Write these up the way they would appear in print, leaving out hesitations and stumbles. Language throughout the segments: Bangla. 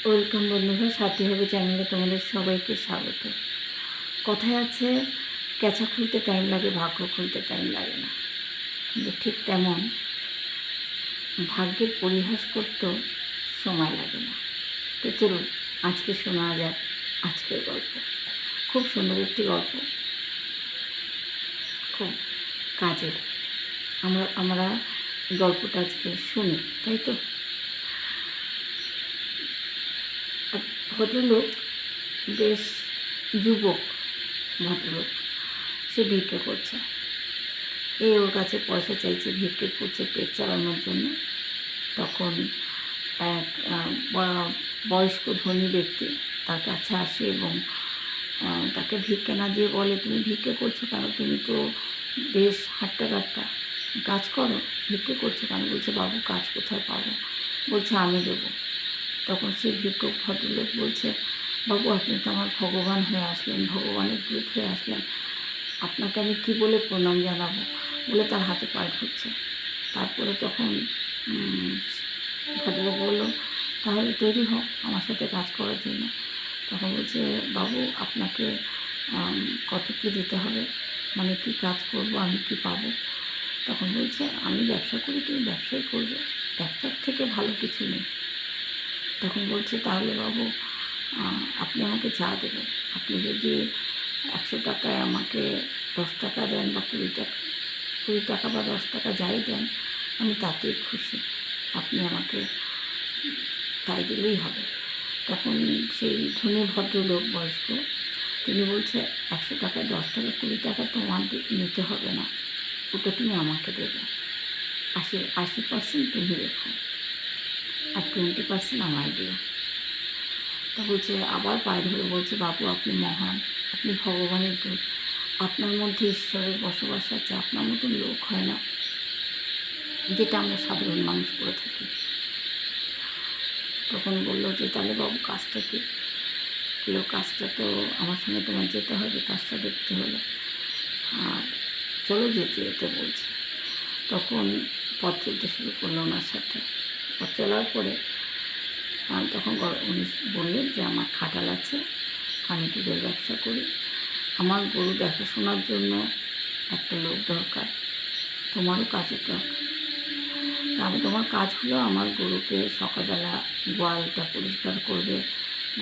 ওয়েলকাম বন্ধুরা, সাথী হবে চ্যানেলে তোমাদের সবাইকে স্বাগত। কথায় আছে, কেঁচা খুলতে টাইম লাগে, ভাগ্য খুলতে টাইম লাগে না। কিন্তু ঠিক তেমন ভাগ্যের পরিহাস করতেও সময় লাগে না। তো চলুন আজকে শোনা যাক আজকের গল্প। খুব সুন্দর একটি গল্প, খুব কাজের। আমরা গল্পটা আজকে শুনি, তাই তো? ভদ্রলোক বেশ যুবক, ভদ্রলোক। সে ভিক্ষা করছে। ওর কাছে পয়সা চাইছে, ভিক্ষে করছে পেট চালানোর জন্য। তখন এক বয়স্ক ধনী ব্যক্তি তার কাছে আসে এবং তাকে ভিক্ষা না দিয়ে বলে, তুমি ভিক্ষে করছো কেন? তুমি তো বেশ হাট্টা কাট্টা কাজ করো, ভিক্ষে করছো কেন? বলছে, বাবু কাজ কোথায় পাবো? বলছে, আমি দেবো। তখন সেই ভিক্ষুক ভদ্রলোক বলছে, বাবু আপনি তো আমার ভগবান হয়ে আসলেন, ভগবানের দূত হয়ে আসলেন, আপনাকে আমি কী বলে প্রণাম জানাবো? বলে তার হাতে পায়ে ধরছে। তারপরে তখন ভদ্রলোক বলল, তাহলে তৈরি হোক আমার সাথে কাজ করার জন্য। তখন বলছে, বাবু আপনাকে কত কী দিতে হবে, মানে কী কাজ করব, আমি কী পাবো? তখন বলছে, আমি ব্যবসা করি, তুমি ব্যবসাই করবে, ব্যবসার থেকে ভালো কিছু নেই। তখন বলছে, তাহলে বাবু আপনি আমাকে যা দেবেন, আপনি যদি 100 টাকায় আমাকে 10 টাকা দেন বা 20 টাকা বা 10 টাকা যাই দেন, আমি তাতেই খুশি, আপনি আমাকে তাই দিলেই হবে। তখন সেই ধনী ভদ্রলোক বয়স্ক, তিনি বলছে, 100 টাকায় 10 টাকা 20 টাকা তোমার নিতে হবে না, ওটা তুমি আমাকে দেবে। 80% তুমি রেখো আর 20% আমায় দিও। তা বলছে, আবার পায়ে ধরে বলছে, বাবু আপনি মহান, আপনি ভগবানের দূত, আপনার মধ্যে ঈশ্বরের বসবাস আছে, আপনার মতন লোক হয় না, যেটা আমরা সাধারণ মানুষ করে থাকি। তখন বললো যে, তাহলে বাবু কাজটা কি? কাজটা তো আমার সঙ্গে তোমার যেতে হবে, কাজটা দেখতে হলে, আর চলো যেতে যেতে বলছে। তখন পথ চলতে শুরু করলো ওনার সাথে। পথ চলার পরে তখন উনি বললেন যে, আমার খাটাল আছে, আমি দুধের ব্যবসা করি, আমার গরু দেখাশোনার জন্য একটা লোক দরকার, তোমারও কাজের দরকার। আমি তোমার কাজ হলো আমার গরুকে সকালবেলা গোয়ালটা পরিষ্কার করবে,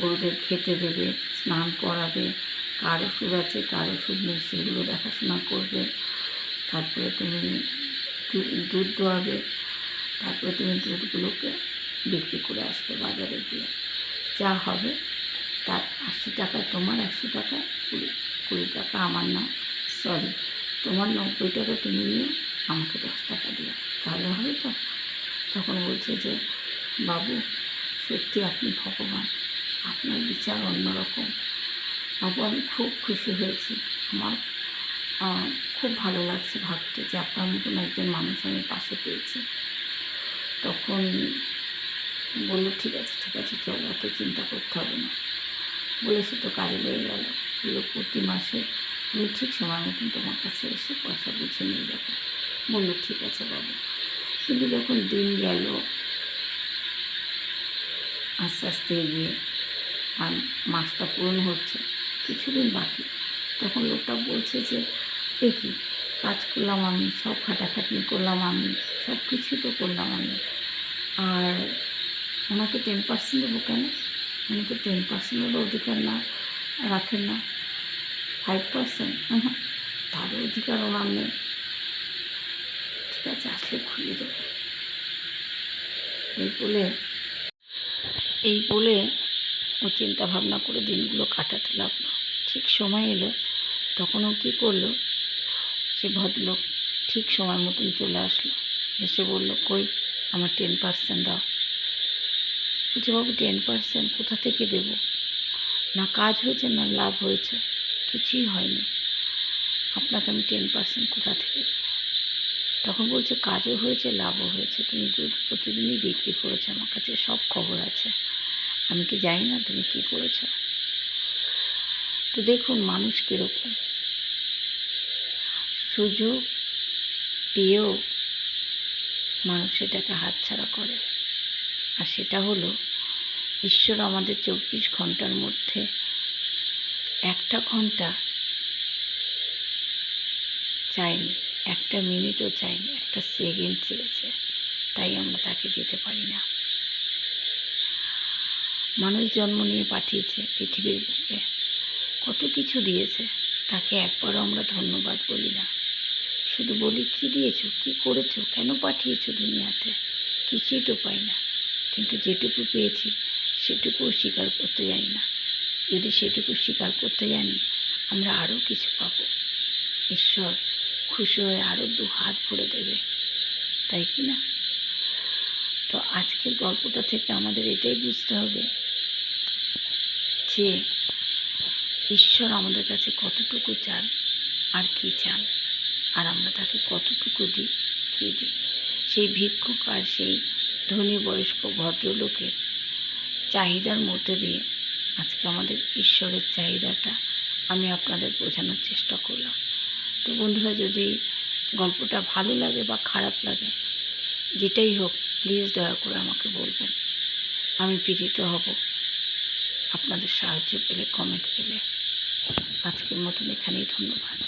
গরুদের খেতে দেবে, স্নান করাবে, কার ওষুধ আছে কার ওষুধ নেই সেগুলো দেখাশোনা করবে, তারপরে তুমি দুধ দোয়াবে, তারপরে তুমি দুধগুলোকে বিক্রি করে আসবে বাজারে গিয়ে, যা হবে তার 80 টাকা তোমার, 100 টাকা 20 টাকা আমার, না সরি তোমার 90 টাকা তুমি নিয়ে আমাকে 10 টাকা দিও, তাহলে হবে তো? তখন বলছে যে, বাবু সত্যি আপনি ভগবান, আপনার বিচার অন্যরকম। বাবু আমি খুব খুশি হয়েছি, আমার খুব ভালো লাগছে ভাবতে যে আপনার মতন একজন মানুষ আমি পাশে পেয়েছি। তখন বললো, ঠিক আছে ঠিক আছে, চলো এত চিন্তা করতে হবে না। বলে সে তো কাজে লেগে গেল। বললো, প্রতি মাসে আমি ঠিক সময় মতন তোমার কাছে এসে পয়সা বুঝে নিয়ে যাবো। বললো, ঠিক আছে বাবু। কিন্তু যখন দিন গেল আস্তে আস্তে এগিয়ে, আর মাসটা পূরণ হচ্ছে, কিছুদিন বাকি, তখন লোকটা বলছে যে, কি কাজ করলাম আমি, সব খাটাখাটনি করলাম আমি, সব কিছুই তো করলাম আমি, আর ওনাকে 10% দেবো কেন? উনি তো 10%-এরও অধিকার না রাখেন না, 5%, তারও অধিকার ওনার নেই। ঠিক আছে, আসলে খুলিয়ে দেবো। এই বলে ও চিন্তা ভাবনা করে দিনগুলো কাটাতে লাগলো। ঠিক সময় এলো, তখন ও কী করলো, সে ভদ্রলোক ঠিক সময় মতন চলে আসলো, এসে বলল, কই আমার 10% দাও। বলছে, বাবু 10% কোথা থেকে দেব? না কাজ হয়েছে না লাভ হয়েছে, কিছুই হয়নি, আপনাকে আমি 10% কোথা থেকে দেব? তখন বলছে, কাজও হয়েছে লাভও হয়েছে, তুমি দুধ প্রতিদিনই বিক্রি করেছো, আমার কাছে সব খবর আছে, আমি কি জানি না তুমি কী করেছ? তো দেখুন মানুষ কীরকম, সুযোগ পেয়েও মানুষ সেটাকে হাতছাড়া করে। আর সেটা হলো ঈশ্বর আমাদের 24 ঘন্টার মধ্যে একটা ঘন্টা চায়নি, একটা মিনিটও চায়নি, একটা সেকেন্ড চেয়েছে, তাই আমরা তাকে দিতে পারি না। মানুষ জন্ম নিয়ে পাঠিয়েছে পৃথিবীর বুকে, কত কিছু দিয়েছে, তাকে একবারও আমরা ধন্যবাদ বলি না। শুধু বলি কি দিয়েছো, কি করেছো, কেন পাঠিয়েছো দুনিয়াতে, কিছুই তো পাই না। কিন্তু যেটুকু পেয়েছি সেটুকুও স্বীকার করতে জানি না। যদি সেটুকু স্বীকার করতে জানি, আমরা আরও কিছু পাবো। ঈশ্বর খুশি হয়ে আরও 2 হাত ভরে দেবে, তাই কি না? তো আজকের গল্পটা থেকে আমাদের এটাই বুঝতে হবে যে ঈশ্বর আমাদের কাছে কতটুকু চান আর কি চান, আর আমরা তাকে কতটুকু দিই, কী দিই। সেই ভিক্ষুক আর সেই ধনী বয়স্ক ভদ্রলোকের চাহিদার মধ্যে দিয়ে আজকে আমাদের ঈশ্বরের চাহিদাটা আমি আপনাদের বোঝানোর চেষ্টা করলাম। তো বন্ধুরা, যদি গল্পটা ভালো লাগে বা খারাপ লাগে, যেটাই হোক, প্লিজ দয়া করে আমাকে বলবেন। আমি প্রীত হব আপনাদের সাহায্য পেলে, কমেন্ট পেলে। আজকের মতন এখানেই, ধন্যবাদ।